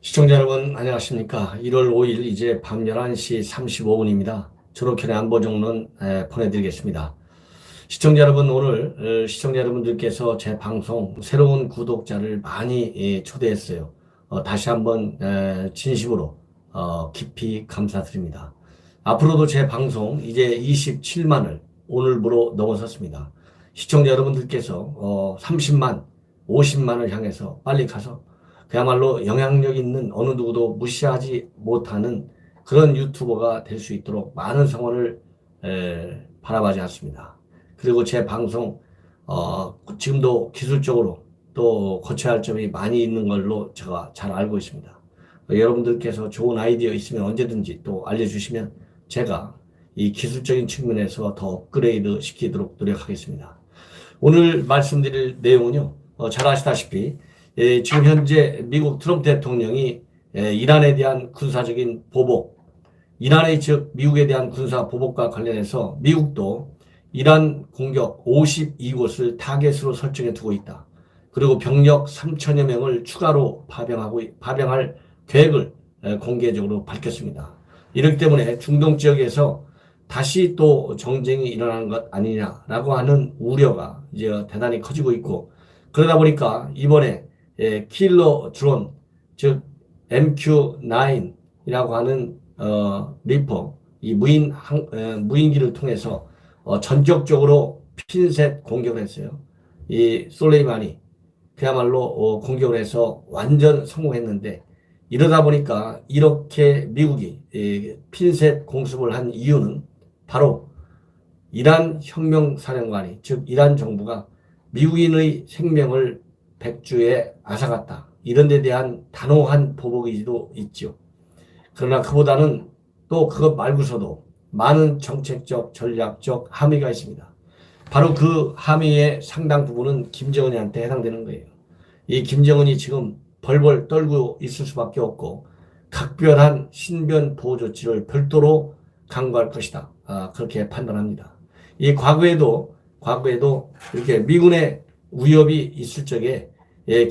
시청자 여러분 안녕하십니까. 1월 5일 이제 밤 11시 35분입니다. 초록현의 안보정론 보내드리겠습니다. 시청자 여러분, 오늘 시청자 여러분들께서 제 방송 새로운 구독자를 많이 초대했어요. 다시 한번 진심으로 깊이 감사드립니다. 앞으로도 제 방송 이제 27만을 오늘부로 넘어섰습니다. 시청자 여러분들께서 30만, 50만을 향해서 빨리 가서 그야말로 영향력 있는 어느 누구도 무시하지 못하는 그런 유튜버가 될 수 있도록 많은 성원을 바라보지 않습니다. 그리고 제 방송 지금도 기술적으로 또 고쳐야 할 점이 많이 있는 걸로 제가 잘 알고 있습니다. 여러분들께서 좋은 아이디어 있으면 언제든지 또 알려주시면 제가 이 기술적인 측면에서 더 업그레이드 시키도록 노력하겠습니다. 오늘 말씀드릴 내용은요, 잘 아시다시피 지금 현재 미국 트럼프 대통령이 이란에 대한 군사적인 보복, 이란의 즉 미국에 대한 군사 보복과 관련해서 미국도 이란 공격 52곳을 타겟으로 설정해 두고 있다. 그리고 병력 3천여 명을 추가로 파병할 계획을 공개적으로 밝혔습니다. 이렇기 때문에 중동 지역에서 다시 또 정쟁이 일어나는 것 아니냐라고 하는 우려가 이제 대단히 커지고 있고, 그러다 보니까 이번에 킬러 드론, 즉 MQ-9이라고 하는 리퍼, 이 무인기를 통해서 전격적으로 핀셋 공격을 했어요. 이 솔레이마니 그야말로 공격을 해서 완전 성공했는데, 이러다 보니까 이렇게 미국이 핀셋 공습을 한 이유는 바로 이란 혁명사령관이, 즉 이란 정부가 미국인의 생명을 백주에 앗아갔다, 이런 데 대한 단호한 보복이지도 있죠. 그러나 그보다는 또 그것 말고서도 많은 정책적, 전략적 함의가 있습니다. 바로 그 함의의 상당 부분은 김정은이한테 해당되는 거예요. 이 김정은이 지금 벌벌 떨고 있을 수밖에 없고, 각별한 신변 보호 조치를 별도로 강구할 것이다, 그렇게 판단합니다. 이 과거에도 이렇게 미군의 위협이 있을 적에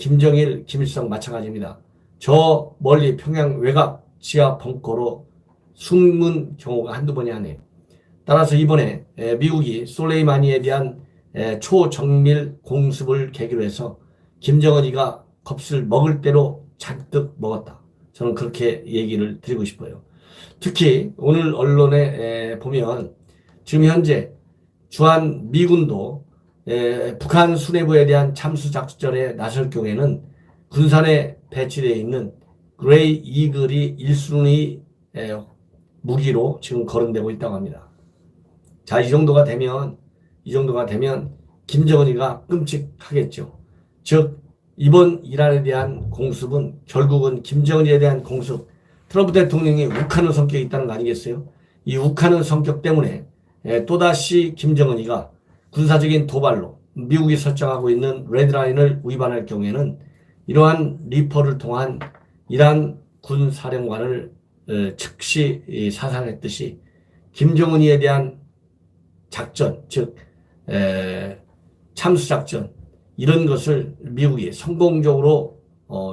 김정일, 김일성 마찬가지입니다. 저 멀리 평양 외곽 지하 벙커로 숨은 경우가 한두 번이 아니에요. 따라서 이번에 미국이 솔레이마니에 대한 초정밀 공습을 계기로 해서 김정은이가 겁을 먹을 대로 잔뜩 먹었다, 저는 그렇게 얘기를 드리고 싶어요. 특히 오늘 언론에 보면 지금 현재 주한 미군도 북한 수뇌부에 대한 참수작전에 나설 경우에는 군산에 배치되어 있는 그레이 이글이 1순위 무기로 지금 거론되고 있다고 합니다. 자, 이 정도가 되면 김정은이가 끔찍하겠죠. 즉 이번 이란에 대한 공습은 결국은 김정은에 대한 공습, 트럼프 대통령이 욱하는 성격이 있다는 거 아니겠어요? 이 욱하는 성격 때문에 또다시 김정은이가 군사적인 도발로 미국이 설정하고 있는 레드라인을 위반할 경우에는 이러한 리퍼를 통한 이란 군 사령관을 즉시 사살했듯이 김정은이에 대한 작전, 즉 참수작전, 이런 것을 미국이 성공적으로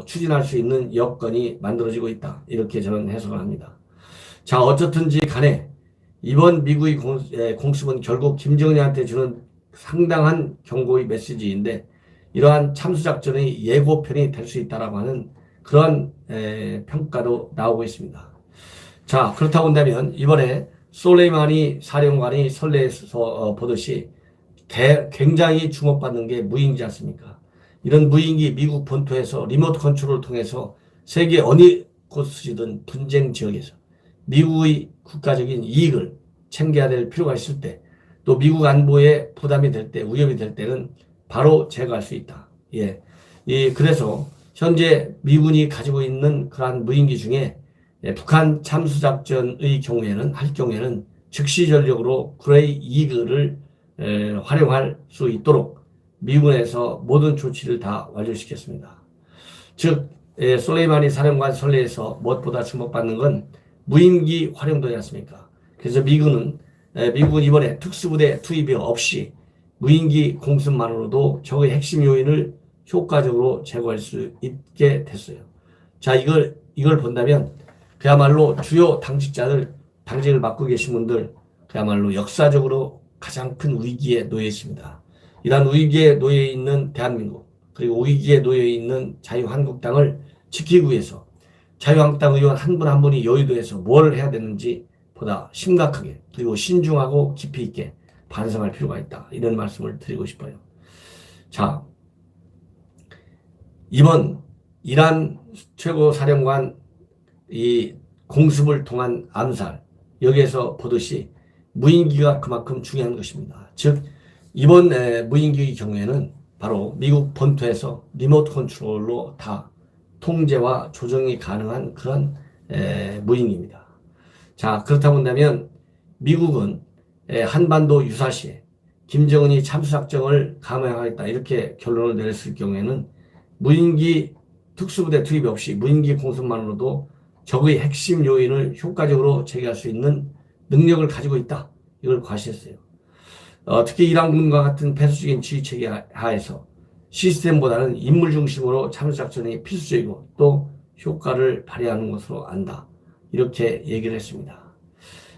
추진할 수 있는 여건이 만들어지고 있다, 이렇게 저는 해석을 합니다. 자, 어쨌든지 간에 이번 미국의 공습은 결국 김정은이한테 주는 상당한 경고의 메시지인데, 이러한 참수작전의 예고편이 될 수 있다라고 하는 그러한 평가도 나오고 있습니다. 자, 그렇다고 한다면 이번에 솔레이마니 사령관이 설레에서 보듯이 굉장히 주목받는 게 무인기지 않습니까? 이런 무인기 미국 본토에서 리모트 컨트롤을 통해서 세계 어느 곳이든 분쟁 지역에서 미국의 국가적인 이익을 챙겨야 될 필요가 있을 때, 또 미국 안보에 부담이 될 때, 위협이 될 때는 바로 제거할 수 있다. 그래서 현재 미군이 가지고 있는 그러한 무인기 중에 북한 참수작전의 경우에는 즉시 전력으로 그레이 이글을 활용할 수 있도록 미군에서 모든 조치를 다 완료시켰습니다. 즉 솔레이마니 사령관 선례에서 무엇보다 주목받는 건 무인기 활용도지 않습니까? 그래서 미국은 이번에 특수부대 투입이 없이 무인기 공습만으로도 적의 핵심 요인을 효과적으로 제거할 수 있게 됐어요. 자, 이걸 본다면 그야말로 주요 당직을 맡고 계신 분들 그야말로 역사적으로 가장 큰 위기에 놓여 있습니다. 이러한 위기에 놓여 있는 대한민국 그리고 위기에 놓여 있는 자유한국당을 지키기 위해서 자유한국당 의원 한 분 한 분이 여의도에서 뭘 해야 되는지 보다 심각하게 그리고 신중하고 깊이 있게 반성할 필요가 있다. 이런 말씀을 드리고 싶어요. 자, 이번 이란 최고사령관 이 공습을 통한 암살 여기에서 보듯이 무인기가 그만큼 중요한 것입니다. 즉 이번 무인기의 경우에는 바로 미국 본토에서 리모트 컨트롤로 다 통제와 조정이 가능한 그런 무인기입니다. 자, 그렇다 본다면 미국은 한반도 유사시에 김정은이 참수작전을 감행하겠다 이렇게 결론을 내렸을 경우에는 무인기 특수부대 투입 없이 무인기 공습만으로도 적의 핵심 요인을 효과적으로 제거할 수 있는 능력을 가지고 있다. 이걸 과시했어요. 특히 이란군과 같은 폐쇄적인 지휘체계 하에서 시스템보다는 인물 중심으로 참수작전이 필수적이고 또 효과를 발휘하는 것으로 안다. 이렇게 얘기를 했습니다.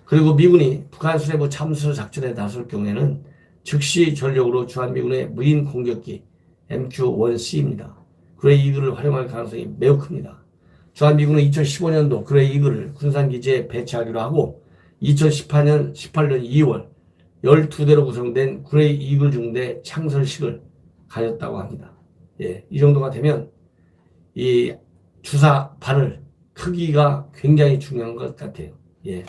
그리고 미군이 북한 수뇌부 참수작전에 나설 경우에는 즉시 전력으로 주한미군의 무인 공격기 MQ-1C입니다. 그레이 이글을 활용할 가능성이 매우 큽니다. 주한미군은 2015년도 그레이 이글을 군산기지에 배치하기로 하고 2018년 2월 12대로 구성된 그레이 이글 중대 창설식을 가졌다고 합니다. 예, 이 정도가 되면 이 주사 바늘 크기가 굉장히 중요한 것 같아요. 예.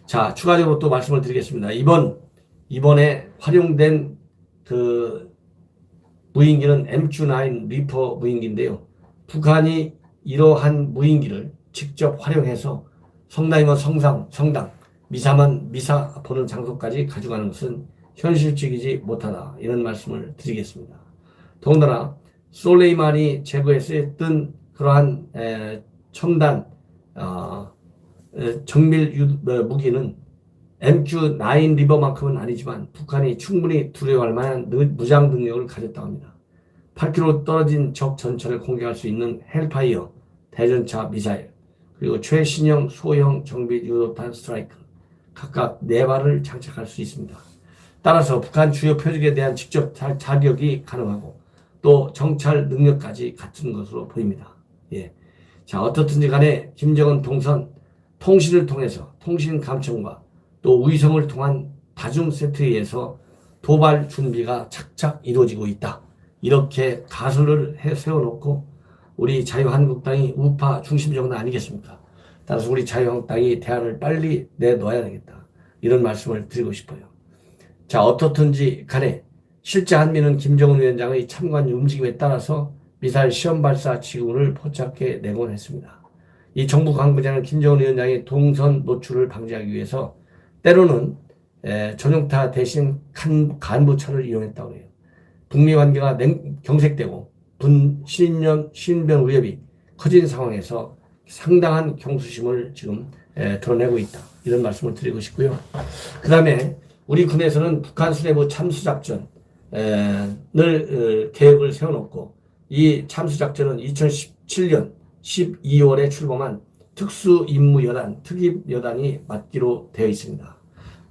자, 추가적으로 또 말씀을 드리겠습니다. 이번에 활용된 그 무인기는 MQ-9 리퍼 무인기인데요. 북한이 이러한 무인기를 직접 활용해서 성당이면 성당, 미사만 미사 보는 장소까지 가져가는 것은 현실적이지 못하다. 이런 말씀을 드리겠습니다. 더군다나 솔레이마니 제거했던 그러한 첨단 정밀 무기는 MQ-9 리버만큼은 아니지만 북한이 충분히 두려워할 만한 무장 능력을 가졌다고 합니다. 8km 떨어진 적 전차를 공격할 수 있는 헬파이어 대전차 미사일 그리고 최신형 소형 정밀 유도탄 스트라이크 각각 4발을 장착할 수 있습니다. 따라서 북한 주요 표적에 대한 직접 자격이 가능하고 또 정찰 능력까지 갖춘 것으로 보입니다. 예. 자, 어떻든지 간에 김정은 동선 통신을 통해서 통신 감청과 또 위성을 통한 다중 세트에 의해서 도발 준비가 착착 이루어지고 있다. 이렇게 가설을 세워놓고 우리 자유한국당이 우파 중심 정당 아니겠습니까? 따라서 우리 자유한국당이 대안을 빨리 내놓아야 되겠다. 이런 말씀을 드리고 싶어요. 자, 어떻든지 간에 실제 한미는 김정은 위원장의 참관 움직임에 따라서 미사일 시험 발사 지구를 포착해 내곤 했습니다. 이 정부 관계자는 김정은 위원장의 동선 노출을 방지하기 위해서 때로는 전용타 대신 간부차를 이용했다고 해요. 북미 관계가 경색되고 신변 위협이 커진 상황에서 상당한 경수심을 지금 드러내고 있다. 이런 말씀을 드리고 싶고요. 그 다음에 우리 군에서는 북한 수뇌부 참수작전을 계획을 세워놓고 이 참수작전은 2017년 12월에 출범한 특수임무여단, 특입여단이 맡기로 되어 있습니다.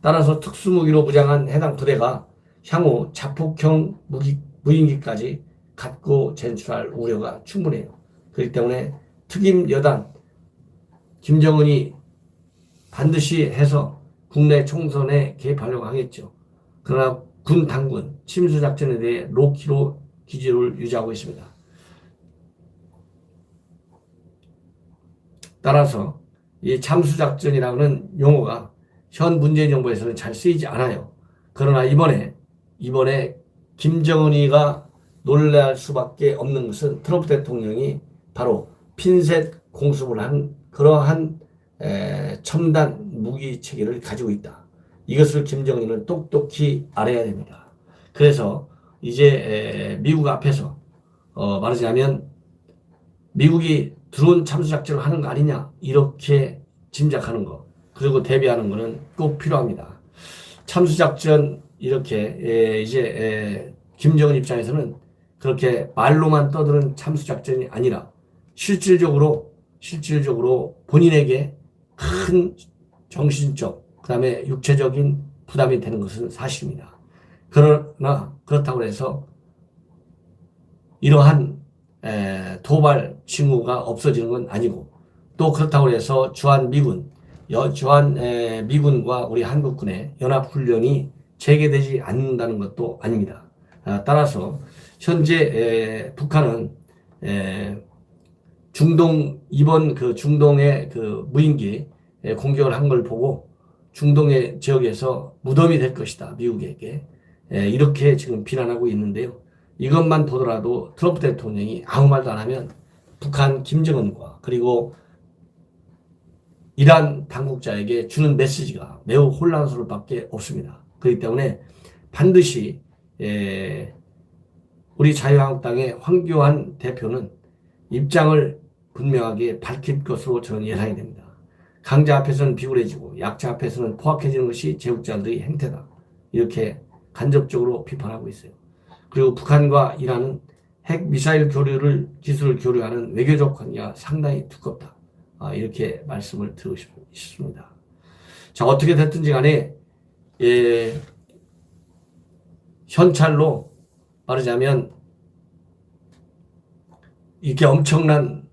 따라서 특수무기로 무장한 해당 부대가 향후 자폭형 무인기까지 갖고 진출할 우려가 충분해요. 그렇기 때문에 특임여단, 김정은이 반드시 해서 국내 총선에 개입하려고 하겠죠. 그러나 군 당군 침수작전에 대해 로키로 기조를 유지하고 있습니다. 따라서 이 참수작전이라는 용어가 현 문재인 정부에서는 잘 쓰이지 않아요. 그러나 이번에 김정은이가 놀랄 수밖에 없는 것은 트럼프 대통령이 바로 핀셋 공습을 한 그러한 첨단 무기 체계를 가지고 있다. 이것을 김정은이는 똑똑히 알아야 됩니다. 그래서 이제 미국 앞에서 말하자면 미국이 드론 참수작전을 하는 거 아니냐 이렇게 짐작하는 거 그리고 대비하는 것은 꼭 필요합니다. 참수작전 이렇게 이제 김정은 입장에서는 그렇게 말로만 떠드는 참수작전이 아니라 실질적으로 본인에게 큰 정신적 그다음에 육체적인 부담이 되는 것은 사실입니다. 그러나 그렇다고 해서 이러한 도발 징후가 없어지는 건 아니고 또 그렇다고 해서 주한 미군과 우리 한국군의 연합훈련이 재개되지 않는다는 것도 아닙니다. 따라서 현재 북한은 이번 그 중동의 그 무인기 공격을 한 걸 보고 중동의 지역에서 무덤이 될 것이다. 미국에게. 이렇게 지금 비난하고 있는데요. 이것만 보더라도 트럼프 대통령이 아무 말도 안 하면 북한 김정은과 그리고 이란 당국자에게 주는 메시지가 매우 혼란스러울 밖에 없습니다. 그렇기 때문에 반드시 우리 자유한국당의 황교안 대표는 입장을 분명하게 밝힐 것으로 저는 예상이 됩니다. 강자 앞에서는 비굴해지고 약자 앞에서는 포악해지는 것이 제국자들의 행태다. 이렇게 간접적으로 비판하고 있어요. 그리고 북한과 이란은 핵 미사일 기술을 교류하는 외교적 관계가 상당히 두껍다. 이렇게 말씀을 드리고 싶습니다. 자, 어떻게 됐든지 간에 현찰로 말하자면 이렇게 엄청난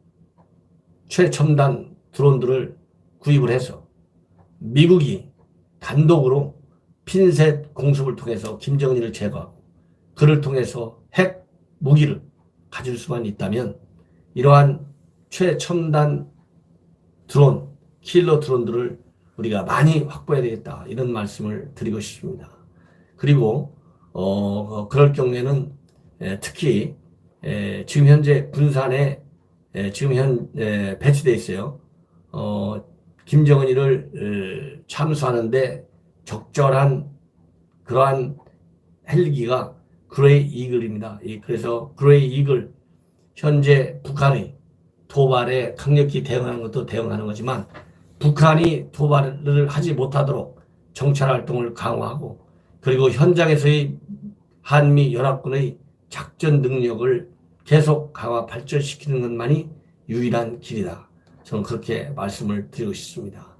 최첨단 드론들을 구입을 해서 미국이 단독으로 핀셋 공습을 통해서 김정은을 제거하고 그를 통해서 핵 무기를 가질 수만 있다면 이러한 최첨단 드론, 킬러 드론들을 우리가 많이 확보해야 되겠다. 이런 말씀을 드리고 싶습니다. 그리고 그럴 경우에는 특히 지금 현재 군산에 배치되어 있어요. 김정은이를 참수하는데 적절한 그러한 헬기가 그레이 이글입니다. 그래서 그레이 이글 현재 북한의 도발에 강력히 대응하는 것도 대응하는 거지만 북한이 도발을 하지 못하도록 정찰 활동을 강화하고 그리고 현장에서의 한미 연합군의 작전 능력을 계속 강화 발전시키는 것만이 유일한 길이다. 저는 그렇게 말씀을 드리고 싶습니다.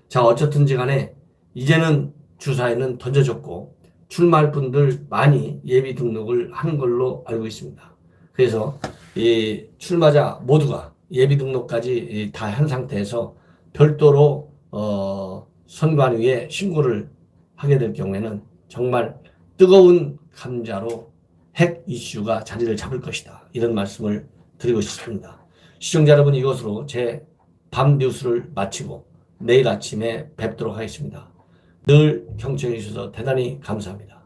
자, 어쨌든지 간에 이제는 주사위는 던져졌고 출마할 분들 많이 예비 등록을 하는 걸로 알고 있습니다. 그래서 이 출마자 모두가 예비 등록까지 다 한 상태에서 별도로 선관위에 신고를 하게 될 경우에는 정말 뜨거운 감자로 핵 이슈가 자리를 잡을 것이다. 이런 말씀을 드리고 싶습니다. 시청자 여러분, 이것으로 제 밤 뉴스를 마치고 내일 아침에 뵙도록 하겠습니다. 늘 경청해 주셔서 대단히 감사합니다.